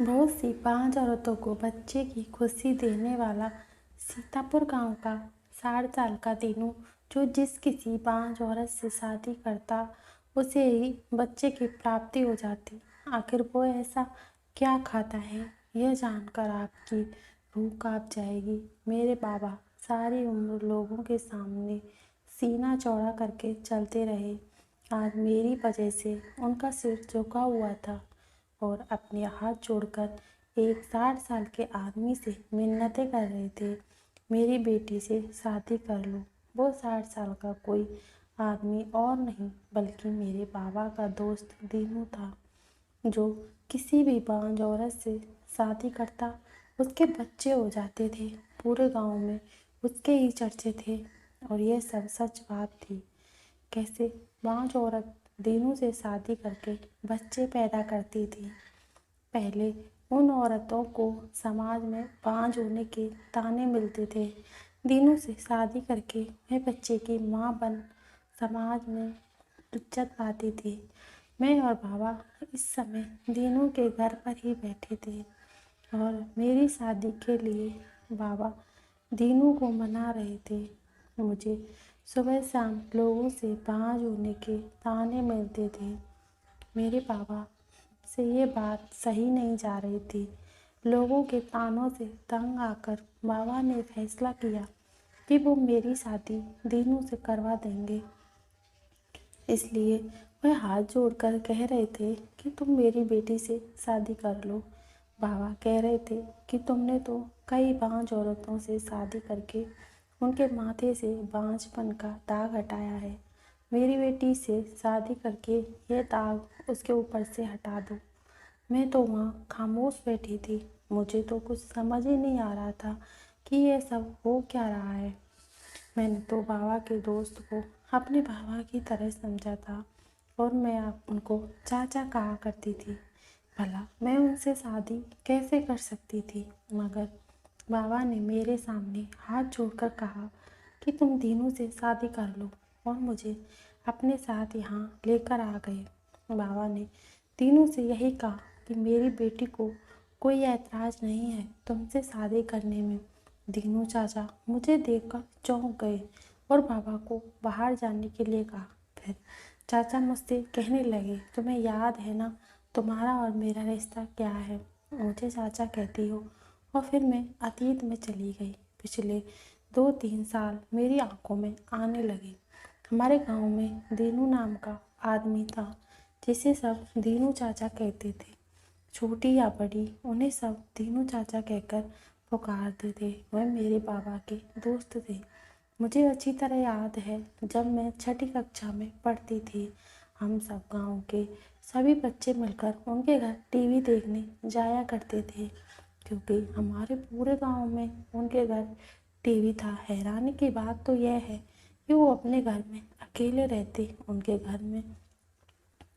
बहुत सी 5 औरतों को बच्चे की खुशी देने वाला सीतापुर गांव का 60 साल का दीनू, जो जिस किसी 5 औरत से शादी करता उसे ही बच्चे की प्राप्ति हो जाती। आखिर वो ऐसा क्या खाता है, यह जानकर आपकी रूह कांप जाएगी। मेरे बाबा सारी उम्र लोगों के सामने सीना चौड़ा करके चलते रहे। आज मेरी वजह से उनका सिर झुका हुआ था और अपने हाथ जोड़कर एक 60 साल के आदमी से मिन्नतें कर रहे थे, मेरी बेटी से शादी कर लो। वो 60 साल का कोई आदमी और नहीं बल्कि मेरे बाबा का दोस्त दीनू था, जो किसी भी बांझ औरत से शादी करता उसके बच्चे हो जाते थे। पूरे गांव में उसके ही चर्चे थे और यह सब सच बात थी। कैसे बांझ औरत दीनू से शादी करके बच्चे पैदा करती थी। पहले उन औरतों को समाज में बांझ होने के ताने मिलते थे। दीनू से शादी करके वह बच्चे की माँ बन समाज में इज्जत पाती थी। मैं और बाबा इस समय दीनू के घर पर ही बैठे थे और मेरी शादी के लिए बाबा दीनू को मना रहे थे। मुझे सुबह शाम लोगों से बांझ होने के ताने मिलते थे। मेरे बाबा से ये बात सही नहीं जा रही थी। लोगों के तानों से तंग आकर बाबा ने फैसला किया कि वो मेरी शादी दीनू से करवा देंगे। इसलिए वह हाथ जोड़कर कह रहे थे कि तुम मेरी बेटी से शादी कर लो। बाबा कह रहे थे कि तुमने तो कई बांझ औरतों से शादी करके उनके माथे से बांझपन का दाग हटाया है। मेरी बेटी से शादी करके ये दाग उसके ऊपर से हटा दो। मैं तो वहाँ खामोश बैठी थी। मुझे तो कुछ समझ ही नहीं आ रहा था कि ये सब हो क्या रहा है। मैंने तो बाबा के दोस्त को अपने बाबा की तरह समझा था और मैं उनको चाचा कहा करती थी। भला मैं उनसे शादी कैसे कर सकती थी, मगर बाबा ने मेरे सामने हाथ जोड़कर कहा कि तुम दीनू से शादी कर लो और मुझे अपने साथ यहाँ लेकर आ गए। बाबा ने दीनू से यही कहा कि मेरी बेटी को कोई ऐतराज़ नहीं है तुमसे शादी करने में। दीनू चाचा मुझे देखकर चौंक गए और बाबा को बाहर जाने के लिए कहा। फिर चाचा मुझसे कहने लगे, तुम्हें याद है ना तुम्हारा और मेरा रिश्ता क्या है? मुझे चाचा कहती हो और फिर मैं अतीत में चली गई। पिछले 2-3 साल मेरी आंखों में आने लगे। हमारे गांव में दीनू नाम का आदमी था जिसे सब दीनू चाचा कहते थे। छोटी या बड़ी उन्हें सब दीनू चाचा कहकर पुकारते थे। वह मेरे बाबा के दोस्त थे। मुझे अच्छी तरह याद है, जब मैं छठी कक्षा में पढ़ती थी, हम सब गांव के सभी बच्चे मिलकर उनके घर टीवी देखने जाया करते थे, क्योंकि हमारे पूरे गांव में उनके घर टीवी था। हैरानी की बात तो यह है कि वो अपने घर में अकेले रहते। उनके घर में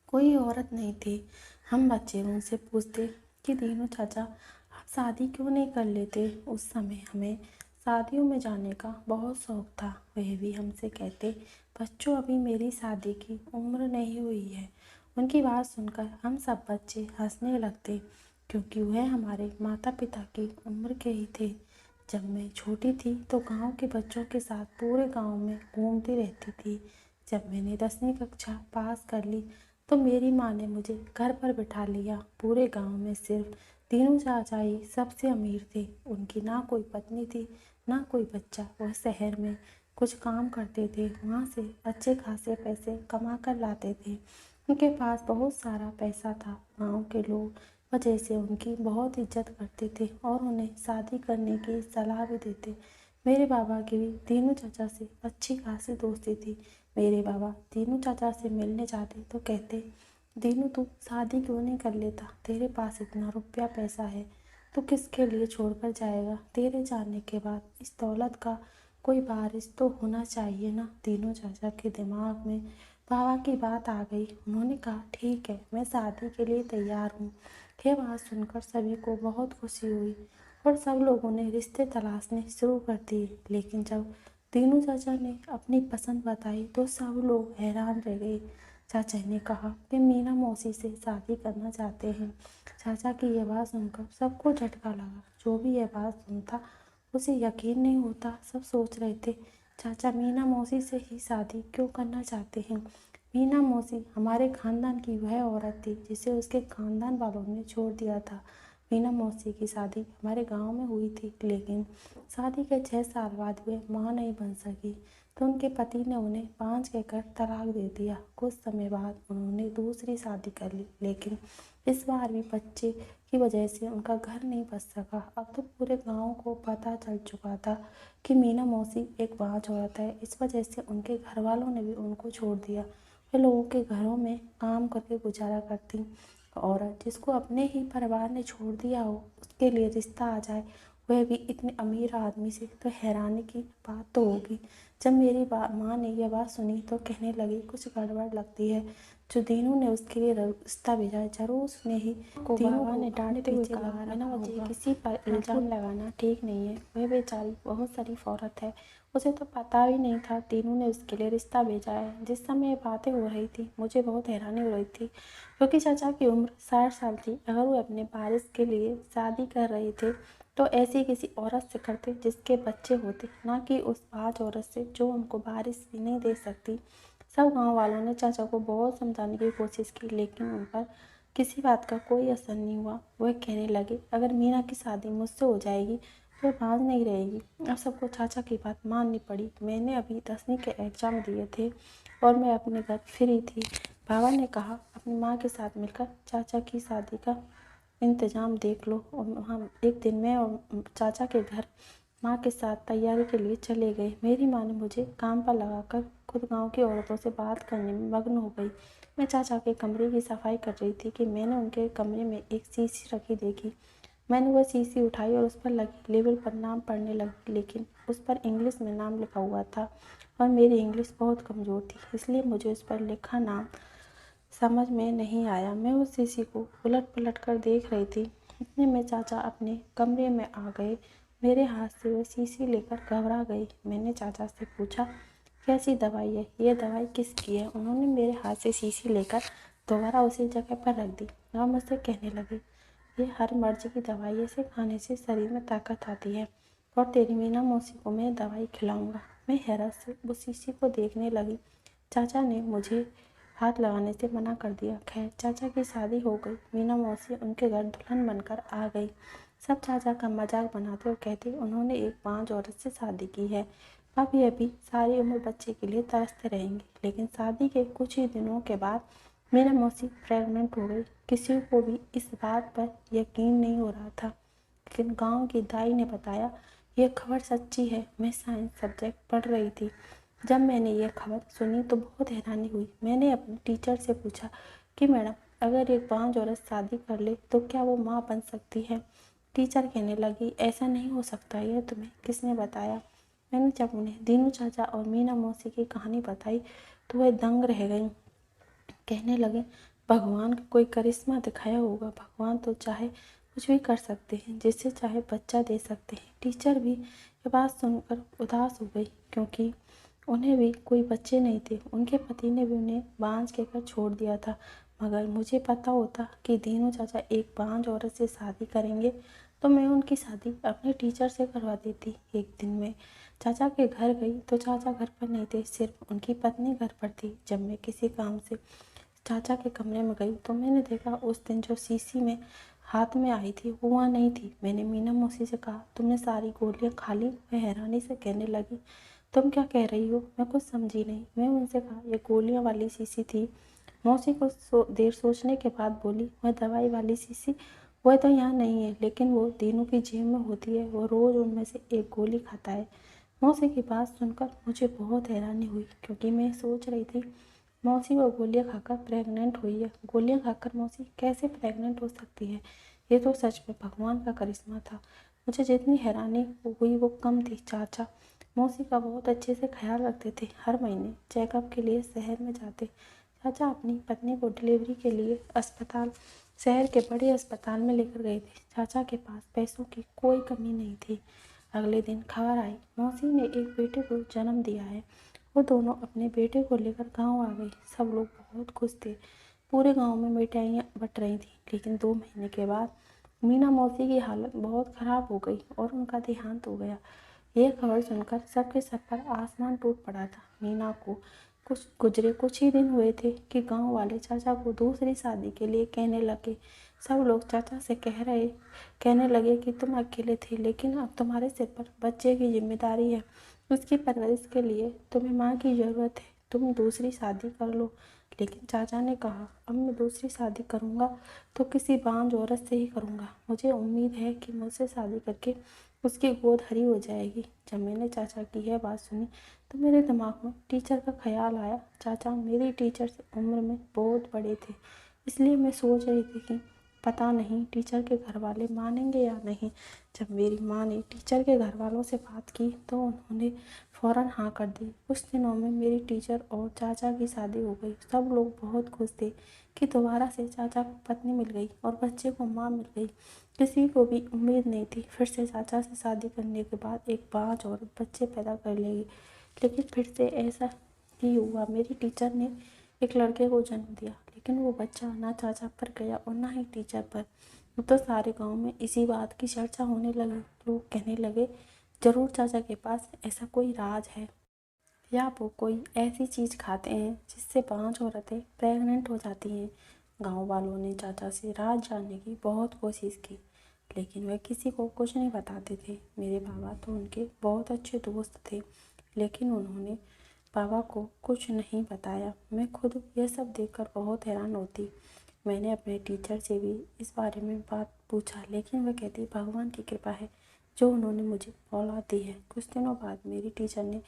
कोई औरत नहीं थी। हम बच्चे उनसे पूछते कि दीनू चाचा आप शादी क्यों नहीं कर लेते? उस समय हमें शादियों में जाने का बहुत शौक था। वह भी हमसे कहते, बच्चों अभी मेरी शादी की उम्र नहीं हुई है। उनकी बात सुनकर हम सब बच्चे हंसने लगते, क्योंकि वह हमारे माता पिता की उम्र के ही थे। जब मैं छोटी थी तो गांव के बच्चों के साथ पूरे गांव में घूमती रहती थी। जब मैंने 10वीं कक्षा पास कर ली तो मेरी माँ ने मुझे घर पर बिठा लिया। पूरे गांव में सिर्फ दीनू चाचा ही सबसे अमीर थे। उनकी ना कोई पत्नी थी, ना कोई बच्चा। वह शहर में कुछ काम करते थे, वहाँ से अच्छे खासे पैसे कमा कर लाते थे। उनके पास बहुत सारा पैसा था। गांव के लोग वजह से उनकी बहुत इज्जत करते थे और उन्हें शादी करने की सलाह भी देते। मेरे बाबा की भी दीनू चाचा से अच्छी खासी दोस्ती थी। मेरे बाबा दीनू चाचा से मिलने जाते तो कहते, दीनू तू शादी क्यों नहीं कर लेता? तेरे पास इतना रुपया पैसा है, तो किसके लिए छोड़कर जाएगा? तेरे जाने के बाद इस दौलत का कोई वारिस तो होना चाहिए ना। दीनू चाचा के दिमाग में बाबा की बात आ गई। उन्होंने कहा, ठीक है, मैं शादी के लिए तैयार हूँ। यह बात सुनकर सभी को बहुत खुशी हुई और सब लोगों ने रिश्ते तलाशने शुरू कर दिए। लेकिन जब दीनू चाचा ने अपनी पसंद बताई तो सब लोग हैरान रह गए। चाचा ने कहा कि मीना मौसी से शादी करना चाहते हैं। चाचा की यह बात सुनकर सबको झटका लगा। जो भी यह बात सुनता उसे यकीन नहीं होता। सब सोच रहे थे, चाचा मीना मौसी से ही शादी क्यों करना चाहते हैं। मीना मौसी हमारे खानदान की वह औरत थी जिसे उसके खानदान वालों ने छोड़ दिया था। मीना मौसी की शादी हमारे गांव में हुई थी, लेकिन शादी के 6 साल बाद वे मां नहीं बन सकी तो उनके पति ने उन्हें 5 कहकर तलाक दे दिया। कुछ समय बाद उन्होंने दूसरी शादी कर ली, लेकिन इस बार भी बच्चे की वजह से उनका घर नहीं बच सका। अब तो पूरे गांव को पता चल चुका था कि मीना मौसी एक बांझ औरत है। इस वजह से उनके घर वालों ने भी उनको छोड़ दिया। वे लोगों के घरों में काम करके गुजारा करती। औरत जिसको अपने ही परिवार ने छोड़ दिया हो, उसके लिए रिश्ता आ जाए, वह भी इतने अमीर आदमी से, तो हैरानी की बात तो होगी। जब मेरी माँ ने यह बात सुनी तो कहने लगी, कुछ गड़बड़ लगती है। जो दीनू ने उसके लिए रिश्ता भेजा है, जरूर उसने ही को बाबा ने डांटते हुए कहा, बिना वजह किसी पर इल्जाम लगाना ठीक नहीं है। वह बेचारी बहुत शरीफ औरत है, उसे तो पता भी नहीं था दीनू ने उसके लिए रिश्ता भेजा है। जिस समय ये बातें हो रही थी मुझे बहुत हैरानी हो रही थी, क्योंकि चाचा की उम्र 60 साल थी। अगर वो अपने वारिस के लिए शादी कर रहे थे तो ऐसी किसी औरत से करते जिसके बच्चे होते, ना कि उस बाज औरत से जो उनको वारिस भी नहीं दे सकती। सब गांव वालों ने चाचा को बहुत समझाने की कोशिश की, लेकिन उन पर किसी बात का कोई असर नहीं हुआ। वह कहने लगे, अगर मीना की शादी मुझसे हो जाएगी तो बाज नहीं रहेगी। अब सबको चाचा की बात माननी पड़ी। मैंने अभी 10वीं के एग्ज़ाम दिए थे और मैं अपने घर फ्री थी। बाबा ने कहा, अपनी माँ के साथ मिलकर चाचा की शादी का इंतज़ाम देख लो। और हम एक दिन मैं और चाचा के घर माँ के साथ तैयारी के लिए चले गए। मेरी माँ ने मुझे काम पर लगाकर खुद गांव की औरतों से बात करने में मग्न हो गई। मैं चाचा के कमरे की सफाई कर रही थी कि मैंने उनके कमरे में एक शीशी रखी देखी। मैंने वह शीशी उठाई और उस पर लगी लेबल पर नाम पढ़ने लगी, लेकिन उस पर इंग्लिश में नाम लिखा हुआ था और मेरी इंग्लिश बहुत कमज़ोर थी, इसलिए मुझे उस पर लिखा नाम समझ में नहीं आया। मैं उस शीशी को उलट पलट कर देख रही थी। इतने में चाचा अपने कमरे में आ गए। मेरे हाथ से वह शीशी लेकर घबरा गई। मैंने चाचा से पूछा, कैसी दवाई है? ये दवाई किसकी है? उन्होंने मेरे हाथ से शीशी लेकर दोबारा उसी जगह पर रख दी और मुझसे कहने लगे, ये हर मर्ज की दवाई है, इसे खाने से शरीर में ताकत आती है और तेरी मीना मौसी को मैं दवाई खिलाऊंगा। मैं हैरत से उस शीशी को देखने लगी। चाचा ने मुझे हाथ लगाने से मना कर दिया। खैर, चाचा की शादी हो गई। मीना मौसी उनके घर दुल्हन बनकर आ गई। सब चाचा का मजाक बनाते और कहते, उन्होंने एक बांझ औरत से शादी की है, अब ये भी सारी उम्र बच्चे के लिए तरसते रहेंगे। लेकिन शादी के कुछ ही दिनों के बाद मीना मौसी प्रेग्नेंट हो गई। किसी को भी इस बात पर यकीन नहीं हो रहा था, लेकिन गांव की दाई ने बताया, यह खबर सच्ची है। मैं साइंस सब्जेक्ट पढ़ रही थी। जब मैंने यह खबर सुनी तो बहुत हैरानी हुई। मैंने अपने टीचर से पूछा कि मैडम, अगर एक बांझ औरत शादी कर ले तो क्या वो माँ बन सकती है? टीचर कहने लगी, ऐसा नहीं हो सकता। यह तुम्हें किसने बताया? मैंने जब उन्हें दीनू चाचा और मीना मौसी की कहानी बताई तो वह दंग रह गई। कहने लगे, भगवान का कोई करिश्मा दिखाया होगा। भगवान तो चाहे कुछ भी कर सकते हैं, जिससे चाहे बच्चा दे सकते हैं। टीचर भी ये बात सुनकर उदास हो गई, क्योंकि उन्हें भी कोई बच्चे नहीं थे। उनके पति ने भी उन्हें बांझ कहकर छोड़ दिया था। मगर मुझे पता होता कि दीनू चाचा एक बांझ औरत से शादी करेंगे तो मैं उनकी शादी अपने टीचर से करवा देती। एक दिन मैं चाचा के घर गई तो चाचा घर पर नहीं थे, सिर्फ उनकी पत्नी घर पर थी। जब मैं किसी काम से चाचा के कमरे में गई तो मैंने देखा उस दिन जो शीशी में हाथ में आई थी वो वहाँ नहीं थी। मैंने मीना मौसी से कहा, तुमने सारी गोलियां खा ली? वह हैरानी से कहने लगी, तुम क्या कह रही हो? मैं कुछ समझी नहीं। मैं उनसे कहा, ये गोलियां वाली शीशी थी। मौसी कुछ देर सोचने के बाद बोली, वह दवाई वाली शीशी? वह तो यहाँ नहीं है, लेकिन वो दीनू की जेब में होती है। वो रोज़ उनमें से एक गोली खाता है। मौसी की बात सुनकर मुझे बहुत हैरानी हुई, क्योंकि मैं सोच रही थी मौसी वो गोलियां खाकर प्रेग्नेंट हुई है। गोलियां खाकर मौसी कैसे प्रेग्नेंट हो सकती है? ये तो सच में भगवान का करिश्मा था। मुझे जितनी हैरानी हुई वो कम थी। चाचा मौसी का बहुत अच्छे से ख्याल रखते थे। हर महीने चेकअप के लिए शहर में जाते। चाचा अपनी पत्नी को डिलीवरी के लिए शहर के बड़े अस्पताल में लेकर गए थे। चाचा के पास पैसों की कोई कमी नहीं थी। अगले दिन खबर आई, मौसी ने एक बेटे को जन्म दिया है। वो दोनों अपने बेटे को लेकर गांव आ गई। सब लोग बहुत खुश थे। पूरे गांव में मिठाइयाँ बट रही थी। लेकिन 2 महीने के बाद मीना मौसी की हालत बहुत खराब हो गई और उनका देहांत हो गया। यह खबर सुनकर सबके सर पर आसमान टूट पड़ा था। मीना को कुछ ही दिन हुए थे कि गांव वाले चाचा को दूसरी शादी के लिए कहने लगे। सब लोग चाचा से कहने लगे कि तुम अकेले थे, लेकिन अब तुम्हारे सिर पर बच्चे की जिम्मेदारी है। उसकी परवरिश के लिए तुम्हें माँ की ज़रूरत है। तुम दूसरी शादी कर लो। लेकिन चाचा ने कहा, अब मैं दूसरी शादी करूँगा तो किसी बांझ औरत से ही करूँगा। मुझे उम्मीद है कि मुझसे शादी करके उसकी गोद हरी हो जाएगी। जब मैंने चाचा की यह बात सुनी तो मेरे दिमाग में टीचर का ख्याल आया। चाचा मेरी टीचर से उम्र में बहुत बड़े थे, इसलिए मैं सोच रही थी कि पता नहीं टीचर के घर वाले मानेंगे या नहीं। जब मेरी माँ ने टीचर के घर वालों से बात की तो उन्होंने फ़ौरन हाँ कर दी। कुछ दिनों में मेरी टीचर और चाचा की शादी हो गई। सब लोग बहुत खुश थे कि दोबारा से चाचा को पत्नी मिल गई और बच्चे को माँ मिल गई। किसी को भी उम्मीद नहीं थी फिर से चाचा से शादी करने के बाद एक बाँझ औरत बच्चे पैदा कर लेगी। लेकिन फिर से ऐसा ही हुआ। मेरी टीचर ने एक लड़के को जन्म दिया, लेकिन वो बच्चा ना चाचा पर गया और ना ही टीचर पर। तो सारे गांव में इसी बात की चर्चा होने लगी। लोग कहने लगे, जरूर चाचा के पास ऐसा कोई राज है या वो कोई ऐसी चीज़ खाते हैं जिससे 5 औरतें प्रेग्नेंट हो जाती हैं। गांव वालों ने चाचा से राज जानने की बहुत कोशिश की, लेकिन वह किसी को कुछ नहीं बताते थे। मेरे बाबा तो उनके बहुत अच्छे दोस्त थे, लेकिन उन्होंने बाबा को कुछ नहीं बताया। मैं खुद यह सब देखकर बहुत हैरान होती। मैंने अपने टीचर से भी इस बारे में बात पूछा, लेकिन वह कहती भगवान की कृपा है जो उन्होंने मुझे औलाद दी है। कुछ दिनों बाद मेरी टीचर ने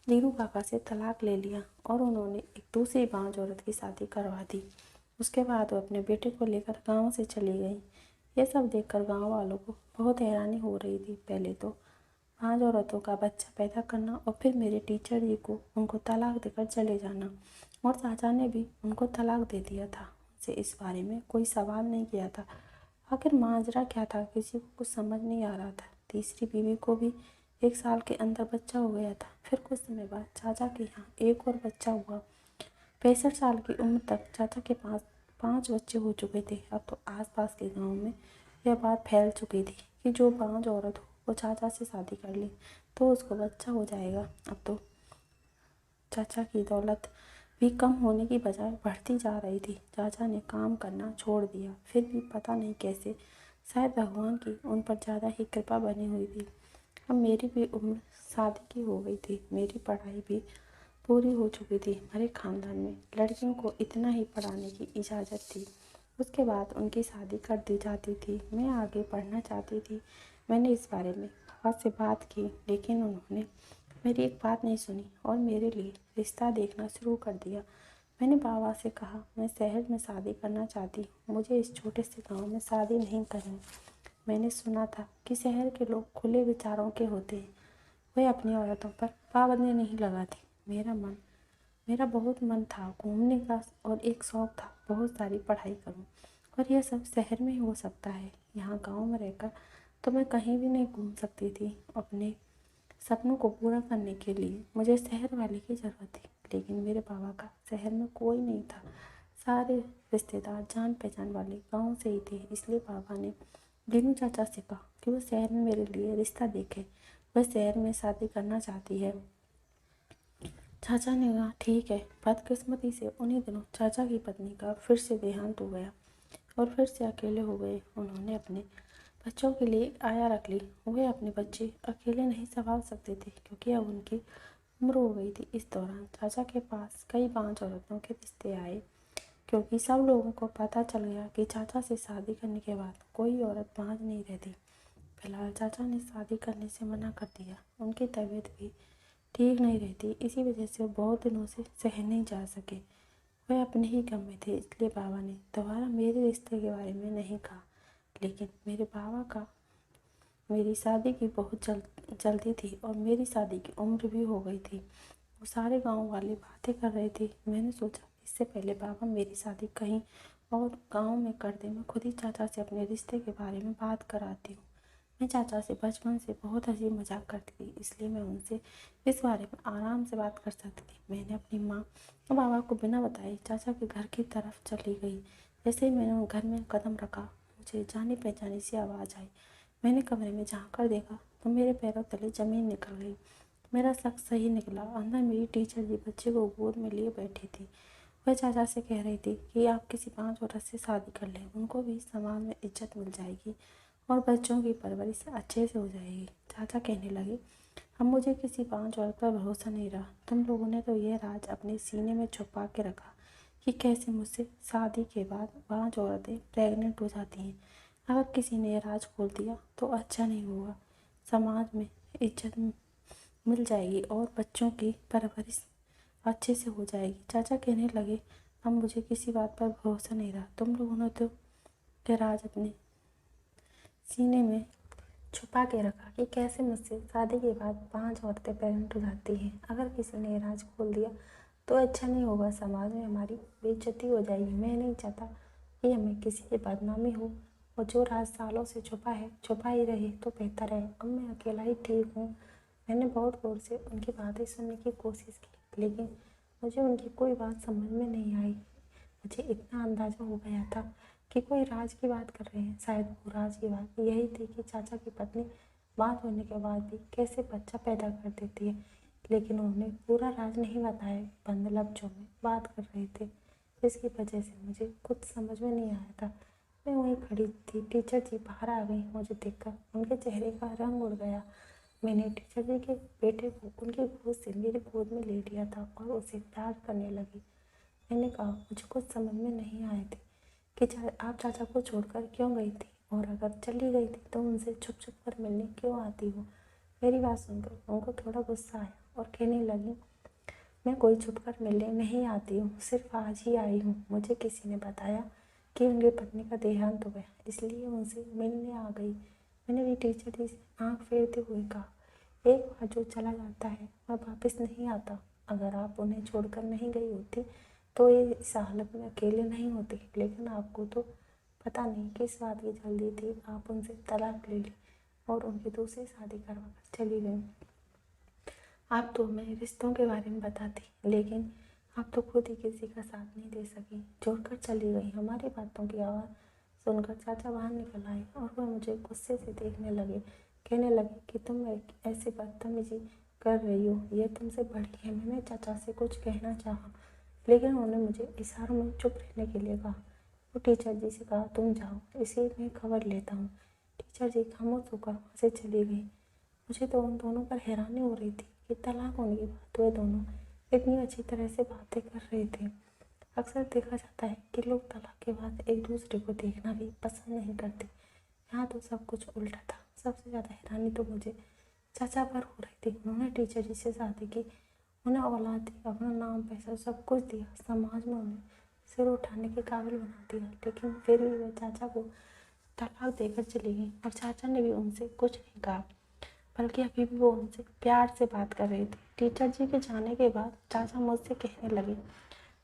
नीरू काका से तलाक ले लिया और उन्होंने एक दूसरी बांझ औरत की शादी करवा दी। उसके बाद वो अपने बेटे को लेकर गांव से चली गई। यह सब देखकर गांव वालों को बहुत हैरानी हो रही थी। पहले तो 5 औरतों का बच्चा पैदा करना और फिर मेरे टीचर जी को उनको तलाक देकर चले जाना, और चाचा ने भी उनको तलाक दे दिया था। उनसे इस बारे में कोई सवाल नहीं किया था। आखिर माजरा क्या था, किसी को कुछ समझ नहीं आ रहा था। तीसरी बीवी को भी 1 साल के अंदर बच्चा हो गया था। फिर कुछ समय बाद चाचा के यहाँ एक और बच्चा हुआ। 65 साल की उम्र तक चाचा के पास 5 बच्चे हो चुके थे। अब तो आसपास के गांव में यह बात फैल चुकी थी कि जो 5 औरत हो वो चाचा से शादी कर ले तो उसको बच्चा हो जाएगा। अब तो चाचा की दौलत भी कम होने की बजाय बढ़ती जा रही थी। चाचा ने काम करना छोड़ दिया, फिर भी पता नहीं कैसे, शायद भगवान की उन पर ज़्यादा ही कृपा बनी हुई थी। अब मेरी भी उम्र शादी की हो गई थी। मेरी पढ़ाई भी पूरी हो चुकी थी। हमारे ख़ानदान में लड़कियों को इतना ही पढ़ाने की इजाज़त थी। उसके बाद उनकी शादी कर दी जाती थी। मैं आगे पढ़ना चाहती थी। मैंने इस बारे में पापा से बात की, लेकिन उन्होंने मेरी एक बात नहीं सुनी और मेरे लिए रिश्ता देखना शुरू कर दिया। मैंने बाबा से कहा, मैं शहर में शादी करना चाहती हूँ, मुझे इस छोटे से गांव में शादी नहीं करनी। मैंने सुना था कि शहर के लोग खुले विचारों के होते हैं, वे अपनी औरतों पर पाबंदी नहीं लगाते। मेरा बहुत मन था घूमने का और एक शौक़ था बहुत सारी पढ़ाई करूं, और यह सब शहर में ही हो सकता है। यहाँ गांव में रहकर तो मैं कहीं भी नहीं घूम सकती थी। अपने सपनों को पूरा करने के लिए मुझे शहर वाले की ज़रूरत थी, लेकिन मेरे बाबा का शहर में कोई नहीं था। सारे रिश्तेदार जान पहचान वाले गांव से ही थे। इसलिए बाबा ने दीनू चाचा से कहा कि वो शहर में मेरे लिए रिश्ता देखे। वह शहर में शादी करना चाहती है। चाचा ने कहा, ठीक है। बदकिस्मती से उन्हीं दिनों चाचा की पत्नी का फिर से देहांत हो गया और फिर से अकेले हो गए। उन्होंने अपने बच्चों के लिए आया रख ली। वे अपने बच्चे अकेले नहीं संभाल सकते थे क्योंकि अब उनकी उम्र हो गई थी। इस दौरान चाचा के पास कई 5 औरतों के रिश्ते आए, क्योंकि सब लोगों को पता चल गया कि चाचा से शादी करने के बाद कोई औरत बांझ नहीं रहती। फिलहाल चाचा ने शादी करने से मना कर दिया। उनकी तबीयत भी ठीक नहीं रहती, इसी वजह से वो बहुत दिनों से शहर नहीं जा सके। वह अपने ही गम में थे, इसलिए बाबा ने दोबारा मेरे रिश्ते के बारे में नहीं कहा। लेकिन मेरे बाबा का मेरी शादी की बहुत जल्दी थी और मेरी शादी की उम्र भी हो गई थी। वो सारे गांव वाले बातें कर रहे थे। मैंने सोचा इससे पहले बाबा मेरी शादी कहीं और गांव में कर दे, मैं खुद ही चाचा से अपने रिश्ते के बारे में बात कराती हूँ। मैं चाचा से बचपन से बहुत हंसी मजाक करती थी, इसलिए मैं उनसे इस बारे में आराम से बात कर सकती थी। मैंने अपनी माँ और बाबा को बिना बताए चाचा के घर की तरफ चली गई। जैसे ही मैंने घर में कदम रखा, मुझे जानी पहचानी सी आवाज़ आई। मैंने कमरे में झाँक कर देखा तो मेरे पैरों तले ज़मीन निकल गई। मेरा शक सही निकला। अंदर मेरी टीचर जी बच्चे को गोद में लिए बैठी थी। वह चाचा से कह रही थी कि आप किसी 5 औरत से शादी कर लें, उनको भी समाज में इज्जत मिल जाएगी और बच्चों की परवरिश अच्छे से हो जाएगी। चाचा कहने लगे, अब मुझे किसी 5 औरत पर भरोसा नहीं रहा। तुम लोगों ने तो यह राज अपने सीने में छुपा के रखा कि कैसे मुझसे शादी के बाद 5 औरतें प्रेग्नेंट हो जाती हैं। अगर किसी ने यह राज खोल दिया तो अच्छा नहीं होगा। समाज में इज्जत मिल जाएगी और बच्चों की परवरिश अच्छे से हो जाएगी। चाचा कहने लगे, अब मुझे किसी बात पर भरोसा नहीं रहा। तुम लोगों ने तो यह राज अपने सीने में छुपा के रखा कि कैसे मुझसे शादी के बाद 5 औरतें प्रेग्नेंट हो जाती हैं। अगर किसी ने राज खोल दिया तो अच्छा नहीं होगा, समाज में हमारी बेइज्जती हो जाएगी। मैं नहीं चाहता कि हमें किसी की बदनामी हो, और जो राज सालों से छुपा है छुपा ही रहे तो बेहतर है। अब मैं अकेला ही ठीक हूँ। मैंने बहुत गौर से उनकी बातें सुनने की कोशिश की, लेकिन मुझे उनकी कोई बात समझ में नहीं आई। मुझे इतना अंदाज़ा हो गया था कि कोई राज की बात कर रहे हैं। शायद वो राज की बात यही थी कि चाचा की पत्नी बात होने के बाद भी कैसे बच्चा पैदा कर देती है, लेकिन उन्होंने पूरा राज नहीं बताया। बंद लफ्जों में बात कर रहे थे, इसकी वजह से मुझे कुछ समझ में नहीं आया था। मैं वहीं खड़ी थी। टीचर जी बाहर आ गई। मुझे देखकर उनके चेहरे का रंग उड़ गया। मैंने टीचर जी के बेटे को उनकी गोद से मेरी गोद में ले लिया था और उसे प्यार करने लगी। मैंने कहा, मुझे कुछ समझ में नहीं आए थे कि आप चाचा को छोड़कर क्यों गई थी, और अगर चली गई थी तो उनसे छुप छुप कर मिलने क्यों आती हो। मेरी बात सुनकर उनको थोड़ा गुस्सा आया और कहने लगी, मैं कोई छुप कर मिलने नहीं आती हूँ, सिर्फ आज ही आई हूँ। मुझे किसी ने बताया कि उनकी पत्नी का देहांत हो गया, इसलिए उनसे मिलने आ गई। मैंने भी टीचर जी से आँख फेरते हुए कहा, एक बार जो चला जाता है वह वापस नहीं आता। अगर आप उन्हें छोड़कर नहीं गई होती तो ये इस हालत में अकेले नहीं होते। लेकिन आपको तो पता नहीं किस बात की जल्दी थी। आप उनसे तलाक ले ली और उनकी दूसरी शादी करवा कर चली गई। आप तो हमें रिश्तों के बारे में बताती, लेकिन आप तो खुद ही किसी का साथ नहीं दे सकी, छोड़कर चली गई। हमारी बातों की आवाज़ सुनकर चाचा बाहर निकल आए और वह मुझे गुस्से से देखने लगे। कहने लगे कि तुम ऐसी बदतमीजी कर रही हो, यह तुमसे बड़ी है। मैंने चाचा से कुछ कहना चाहा, लेकिन उन्होंने मुझे इशारों में चुप रहने के लिए कहा। वो टीचर जी से कहा, तुम जाओ, इसी मैं खबर लेता हूँ। टीचर जी खामोश होकर वहाँ से चली गई। मुझे तो उन दोनों पर हैरानी हो रही थी कि तलाक होने के बाद वे दोनों इतनी अच्छी तरह से बातें कर रहे थे। अक्सर देखा जाता है कि लोग तलाक के बाद एक दूसरे को देखना भी पसंद नहीं करते। यहाँ तो सब कुछ उल्टा था। सबसे ज़्यादा हैरानी तो मुझे चाचा पर हो रही थी। उन्होंने टीचर जी से शादी की, उन्हें औलाद दी, अपना नाम पैसा सब कुछ दिया, समाज में उन्हें सिर उठाने के काबिल बना दिया, लेकिन फिर भी वह चाचा को तलाक देकर चली गई। और चाचा ने भी उनसे कुछ नहीं कहा, बल्कि अभी भी वो उनसे प्यार से बात कर रही थी। टीचर जी के जाने के बाद चाचा मुझसे कहने लगे,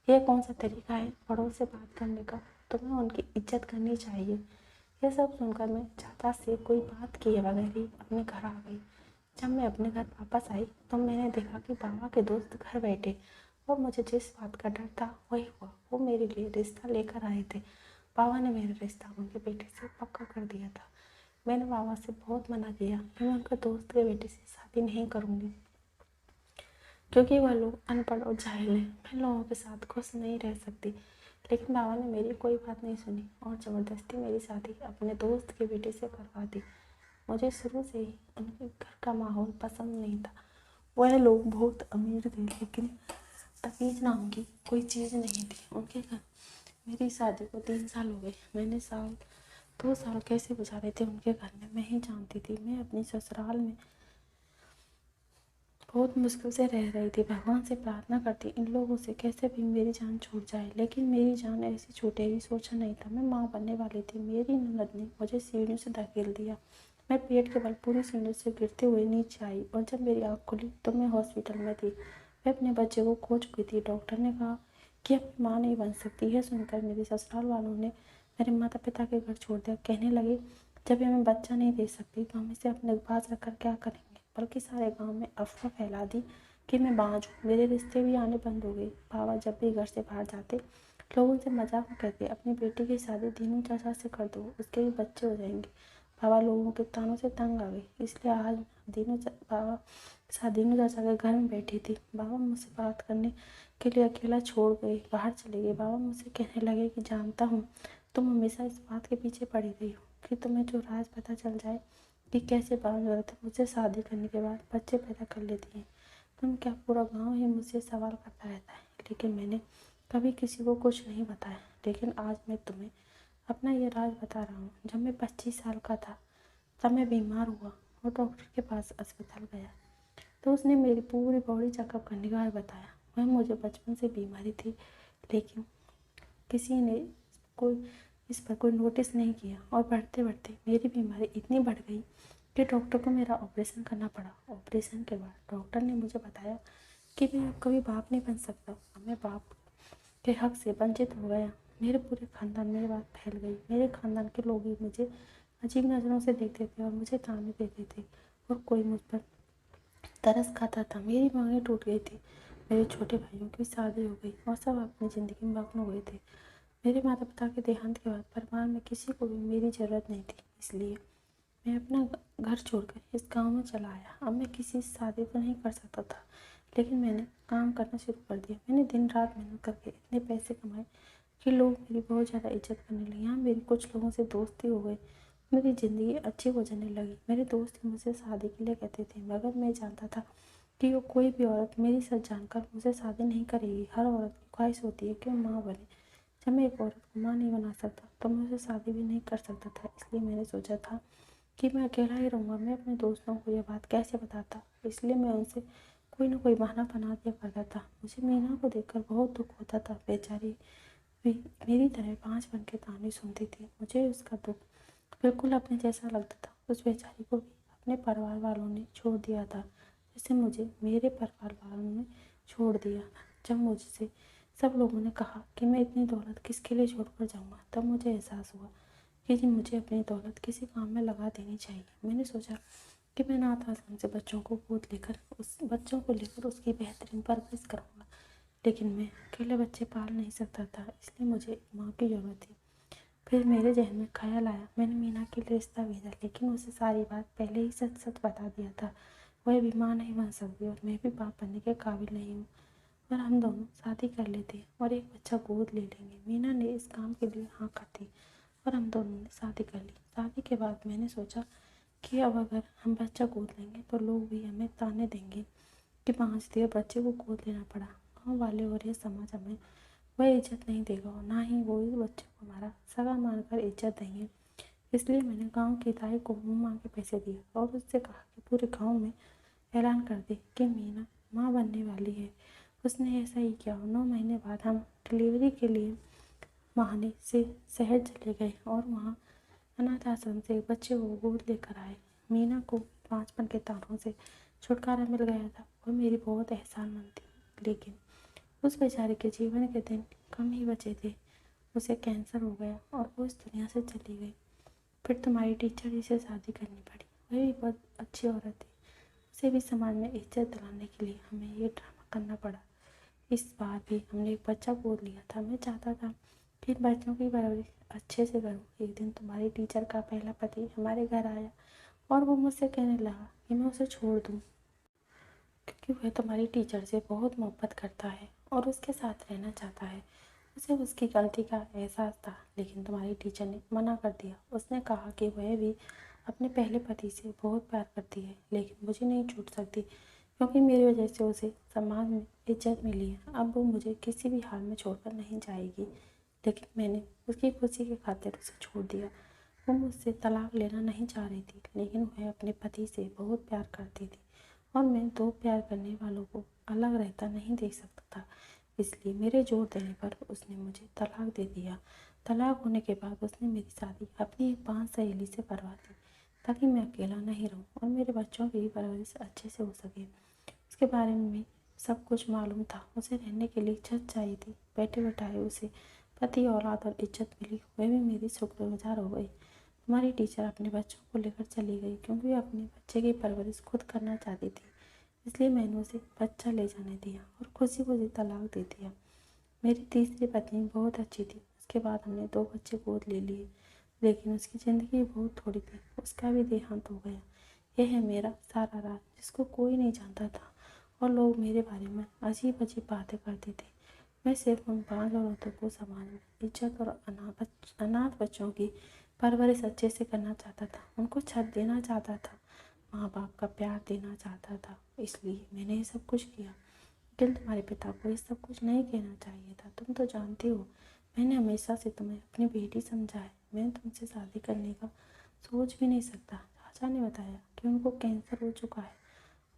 यह कौन सा तरीका है बड़ों से बात करने का, तुम्हें उनकी इज्जत करनी चाहिए। यह सब सुनकर मैं चाचा से कोई बात किए बगैर ही अपने घर आ गई। जब मैं अपने घर वापस आई तो मैंने देखा कि बाबा के दोस्त घर बैठे, और मुझे जिस बात का डर था वही हुआ। वो मेरे लिए रिश्ता लेकर आए थे। बाबा ने मेरा रिश्ता उनके बेटे से पक्का कर दिया था। मैंने बाबा से बहुत मना किया कि मैं उनके दोस्त के बेटे से शादी नहीं करूँगी, क्योंकि वह लोग अनपढ़ और जाहिल हैं। मैं लोगों के साथ खुश नहीं रह सकती। लेकिन बाबा ने मेरी कोई बात नहीं सुनी और ज़बरदस्ती मेरी शादी अपने दोस्त के बेटे से करवा दी। मुझे शुरू से ही उनके घर का माहौल पसंद नहीं था। वह लोग बहुत अमीर थे, लेकिन तमीज़ नाम की कोई चीज़ नहीं थी उनके घर। मेरी शादी को 3 साल हो गए। मैंने 2 साल कैसे गुजारे थे उनके घर में मैं ही जानती थी। मैं अपनी ससुराल में बहुत मुश्किल से रह रही थी। भगवान से प्रार्थना करती, इन लोगों से कैसे भी मेरी जान छूट जाए, लेकिन मेरी जान ऐसी छूटेगी सोचा नहीं था। मैं माँ बनने वाली थी। मेरी ननद ने मुझे सीढ़ियों से धकेल दिया। मैं पेट के बल पूरी सीढ़ियों से गिरते हुए नीचे आई, और जब मेरी आँख खुली तो मैं हॉस्पिटल में थी। मैं अपने बच्चे को खो चुकी थी। डॉक्टर ने कहा कि अब माँ नहीं बन सकती। यह सुनकर मेरे ससुराल वालों ने मेरे माता पिता के घर छोड़ दिया। कहने लगे, जब हमें बच्चा नहीं दे सकती तो हम इसे अपने पास रखकर क्या करेंगे। बल्कि सारे गांव में अफवाह फैला दी कि मैं बांझ हूँ। मेरे रिश्ते भी आने बंद हो गए। बाबा जब भी घर से बाहर जाते लोग उनसे मजाक में कहते, अपनी बेटी की शादी दीनू चाचा से कर दो, उसके भी बच्चे हो जाएंगे। बाबा लोगों के तानों से तंग आ गई, इसलिए आज बाबा के साथ दीनू चाचा के घर में बैठी थी। बाबा मुझसे बात करने के लिए अकेला छोड़ गए, बाहर चले गए। बाबा मुझसे कहने लगे कि जानता हूँ तुम हमेशा इस बात के पीछे पड़ी रही हो कि तुम्हें जो राज पता चल जाए कि कैसे बांझ औरतें मुझसे शादी करने के बाद बच्चे पैदा कर लेती हैं। तुम क्या पूरा गांव ही मुझसे सवाल करता रहता है, लेकिन मैंने कभी किसी को कुछ नहीं बताया। लेकिन आज मैं तुम्हें अपना ये राज बता रहा हूँ। जब मैं 25 साल का था तब मैं बीमार हुआ और डॉक्टर के पास अस्पताल गया तो उसने मेरी पूरी बॉडी चेकअप करने के बाद बताया वह मुझे बचपन से बीमारी थी, लेकिन किसी ने कोई इस पर कोई नोटिस नहीं किया और बढ़ते बढ़ते मेरी बीमारी इतनी बढ़ गई कि डॉक्टर को मेरा ऑपरेशन करना पड़ा। ऑपरेशन के बाद डॉक्टर ने मुझे बताया कि मैं अब कभी बाप नहीं बन सकता। अब मैं बाप के हक से वंचित हो गया। मेरे पूरे खानदान में ये बात फैल गई। मेरे खानदान के लोग ही मुझे अजीब नज़रों से देखते थे और मुझे ताने देते थे और कोई मुझ पर तरस खाता था। मेरी मांगें टूट गई थी। मेरे छोटे भाइयों की शादी हो गई और सब अपनी ज़िंदगी में मग्न हो गए थे। मेरे माता पिता के देहांत के बाद परिवार में किसी को भी मेरी ज़रूरत नहीं थी, इसलिए मैं अपना घर छोड़कर इस गांव में चला आया। अब मैं किसी से शादी तो नहीं कर सकता था, लेकिन मैंने काम करना शुरू कर दिया। मैंने दिन रात मेहनत करके इतने पैसे कमाए कि लोग मेरी बहुत ज़्यादा इज्जत करने लगे। यहाँ मेरी कुछ लोगों से दोस्ती हो गई, मेरी ज़िंदगी अच्छी हो जाने लगी। मेरे दोस्त मुझसे शादी के लिए कहते थे, मगर मैं जानता था कि वो कोई भी औरत मेरी सच जानकर मुझसे शादी नहीं करेगी। हर औरत की ख्वाहिश होती है कि वो माँ बने। जब मैं एक औरत को माँ नहीं बना सकता तो मैं उससे शादी भी नहीं कर सकता था। इसलिए मैंने सोचा था कि मैं अकेला ही रहूँगा। मैं अपने दोस्तों को यह बात कैसे बताता, इसलिए मैं उनसे कोई ना कोई बहाना बना दिया करता था। मुझे मीना को देखकर बहुत दुख होता था। बेचारी भी मेरी तरह बांझ बन के ताने सुनती थी। मुझे उसका दुख बिल्कुल अपने जैसा लगता था। उस बेचारी को भी अपने परिवार वालों ने छोड़ दिया था, जैसे मुझे मेरे परिवार वालों ने छोड़ दिया। जब मुझसे सब लोगों ने कहा कि मैं इतनी दौलत किसके लिए छोड़कर जाऊंगा, तब मुझे एहसास हुआ कि जी मुझे अपनी दौलत किसी काम में लगा देनी चाहिए। मैंने सोचा कि मैं अनाथ आश्रम से बच्चों को गोद लेकर उसकी बेहतरीन परवरिश करूँगा। लेकिन मैं अकेले बच्चे पाल नहीं सकता था, इसलिए मुझे एक माँ की ज़रूरत थी। फिर मेरे जहन में ख्याल आया, मैंने मीना के लिए रिश्ता भेजा, लेकिन उसे सारी बात पहले ही सच सच बता दिया था। वह भी माँ नहीं बन सकती और मैं भी बाप बनने के काबिल नहीं हूँ, और हम दोनों शादी कर लेते और एक बच्चा गोद ले लेंगे। मीना ने इस काम के लिए हाँ कर दी और हम दोनों ने शादी कर ली। शादी के बाद मैंने सोचा कि अब अगर हम बच्चा गोद लेंगे तो लोग भी हमें ताने देंगे कि 5 दिन बच्चे को गोद लेना पड़ा। गाँव वाले और ये समाज हमें वह इज्जत नहीं देगा और ना ही वो इस बच्चे को हमारा सगा मानकर इज्जत देंगे। इसलिए मैंने गांव की दाई को मुँह मांगे पैसे दिए और उससे कहा कि पूरे गांव में ऐलान कर दे कि मीना माँ बनने वाली है। उसने ऐसा ही किया और 9 महीने बाद हम डिलीवरी के लिए महाने से शहर चले गए और वहाँ अनाथ आश्रम से एक बच्चे को गोद लेकर आए। मीना को बांझपन के तारों से छुटकारा मिल गया था। वह मेरी बहुत एहसानमंद थी, लेकिन उस बेचारे के जीवन के दिन कम ही बचे थे। उसे कैंसर हो गया और वो इस दुनिया से चली गई। फिर तुम्हारी टीचर जी से शादी करनी पड़ी। वह भी बहुत अच्छी औरत थी। उसे भी समाज में इज्जत दिलाने के लिए हमें ये ड्रामा करना पड़ा। इस बार भी हमने एक बच्चा गोद लिया था। मैं चाहता था कि इन बच्चों की परवरिश अच्छे से करूँ। एक दिन तुम्हारी टीचर का पहला पति हमारे घर आया और वो मुझसे कहने लगा कि मैं उसे छोड़ दूँ, क्योंकि वह तुम्हारी टीचर से बहुत मोहब्बत करता है और उसके साथ रहना चाहता है। उसे उसकी गलती का एहसास था, लेकिन तुम्हारी टीचर ने मना कर दिया। उसने कहा कि वह भी अपने पहले पति से बहुत प्यार करती है, लेकिन मुझे नहीं छूट सकती क्योंकि मेरी वजह से उसे समाज में इज्जत मिली है। अब वो मुझे किसी भी हाल में छोड़कर नहीं जाएगी। लेकिन मैंने उसकी खुशी की खातिर उसे छोड़ दिया। वो मुझसे तलाक लेना नहीं चाह रही थी, लेकिन वह अपने पति से बहुत प्यार करती थी और मैं दो प्यार करने वालों को अलग रहता नहीं देख सकता था। इसलिए मेरे जोर देने पर उसने मुझे तलाक दे दिया। तलाक होने के बाद उसने मेरी शादी अपनी एक 5 सहेली से करवा दी ताकि मैं अकेला नहीं रहूं और मेरे बच्चों की भी परवरिश अच्छे से हो सके। उसके बारे में सब कुछ मालूम था। उसे रहने के लिए छत चाहिए थी। बैठे बैठाए उसे पति, औलाद और इज्जत मिली। वह भी मेरी शुक्रगुजार हो गई। तुम्हारी टीचर अपने बच्चों को लेकर चली गई क्योंकि वो अपने बच्चे की परवरिश खुद करना चाहती थी। इसलिए मैंने उसे बच्चा ले जाने दिया और खुशी खुशी तलाक दे दिया। मेरी तीसरी पत्नी बहुत अच्छी थी। उसके बाद हमने 2 बच्चे गोद ले लिए, लेकिन उसकी ज़िंदगी बहुत थोड़ी थी। उसका भी देहांत हो गया। यह है मेरा सारा राज, जिसको कोई नहीं जानता था और लोग मेरे बारे में अजीब अजीब बातें करते थे। मैं सिर्फ उन 5 औरतों को संभालने, इज्जत और अनाथ बच्चों की परवरिश अच्छे से करना चाहता था। उनको छत देना चाहता था, माँ बाप का प्यार देना चाहता था। इसलिए मैंने ये सब कुछ किया। लेकिन तुम्हारे पिता को ये सब कुछ नहीं कहना चाहिए था। तुम तो जानती हो, मैंने हमेशा से तुम्हें अपनी बेटी समझा है। मैं तुमसे शादी करने का सोच भी नहीं सकता। चाचा ने बताया कि उनको कैंसर हो चुका है।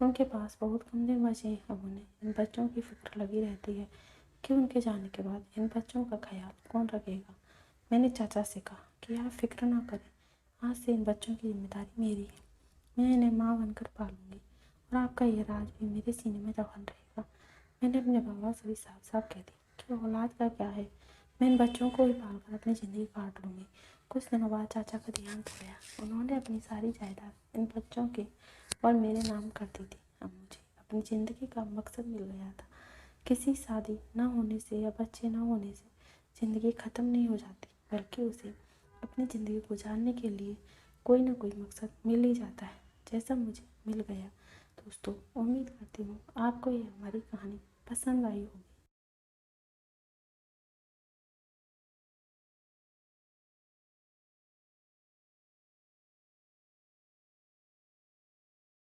उनके पास बहुत कम दिन बचे हैं। अब उन्हें इन बच्चों की फिक्र लगी रहती है कि उनके जाने के बाद इन बच्चों का ख्याल कौन रखेगा। मैंने चाचा से कहा कि आप फिक्र ना करें, आज से इन बच्चों की जिम्मेदारी मेरी है। मैं इन्हें माँ बनकर पालूंगी और आपका यह राज भी मेरे सीने में दफन रहेगा। मैंने अपने बाबा से भी साफ साफ कह दी कि औलाद का क्या है, मैं इन बच्चों को ही पालकर अपनी ज़िंदगी काट लूँगी। कुछ दिनों बाद चाचा का देहांत हो गया। उन्होंने अपनी सारी जायदाद इन बच्चों के और मेरे नाम कर दी थी। अब मुझे अपनी ज़िंदगी का मकसद मिल गया था। किसी शादी न होने से या बच्चे न होने से ज़िंदगी ख़त्म नहीं हो जाती, बल्कि उसे अपनी ज़िंदगी गुजारने के लिए कोई ना कोई मकसद मिल ही जाता है, जैसा मुझे मिल गया। दोस्तों,